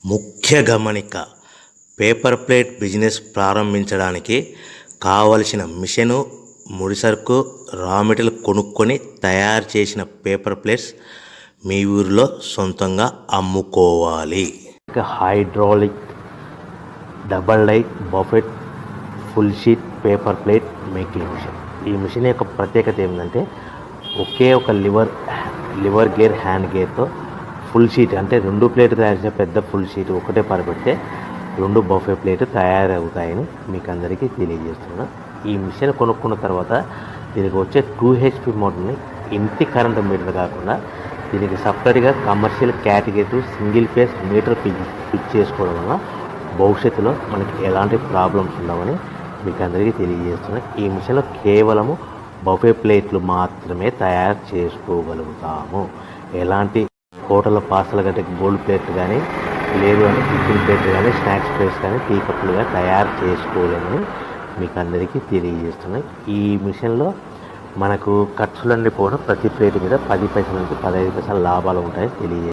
ముఖ్య గమనిక: paper plate business ప్రారంభించడానికి కావలసిన మిషను, ముడిసరుకు, రా మెటీరియల్ కొనుక్కొని తయారు చేసిన పేపర్ ప్లేట్స్ మీ ఊరిలో సొంతంగా అమ్ముకోవాలి. Hydraulic double die buffet full sheet paper plate making machine. ఈ మిషన్ యొక్క ప్రత్యేకత ఏంటంటే ఒకే ఒక లివర్ గేర్, హ్యాండ్ గేర్తో ఫుల్ షీట్ అంటే 2 ప్లేట్ తయారు చేసే పెద్ద ఫుల్ షీట్ ఒకటే పరబెడితే 2 బఫే ప్లేట్ తయారవుతాయని మీకు అందరికీ తెలియజేస్తున్నాను. ఈ మిషన్ కొనుక్కున్న తర్వాత దీనికి వచ్చే 2 HP మోటార్ని ఇంటి కరెంటు మీటర్ కాకుండా దీనికి సపరేట్గా commercial category single phase metre fix చేసుకోవడం వల్ల భవిష్యత్తులో మనకి ఎలాంటి ప్రాబ్లమ్స్ ఉండవని మీకు అందరికీ తెలియజేస్తున్నాను. ఈ మిషన్లో కేవలము బఫే ప్లేట్లు మాత్రమే తయారు చేసుకోగలుగుతాము. ఎలాంటి హోటల్లో పార్సల్ గట్టే గోల్డ్ ప్లేట్ కానీ, లేదు అంటే టిఫిన్ ప్లేట్ కానీ, స్నాక్స్ ప్లేట్స్ కానీ, టీ కప్పులుగా తయారు చేసుకోలేమని మీకు అందరికీ తెలియజేస్తున్నాయి. ఈ మిషన్లో మనకు ఖర్చులన్నీ పోవడం ప్రతి ప్లేట్ మీద 10 పైసల నుంచి 15 పైసల లాభాలు ఉంటాయని తెలియజేస్తున్నాయి.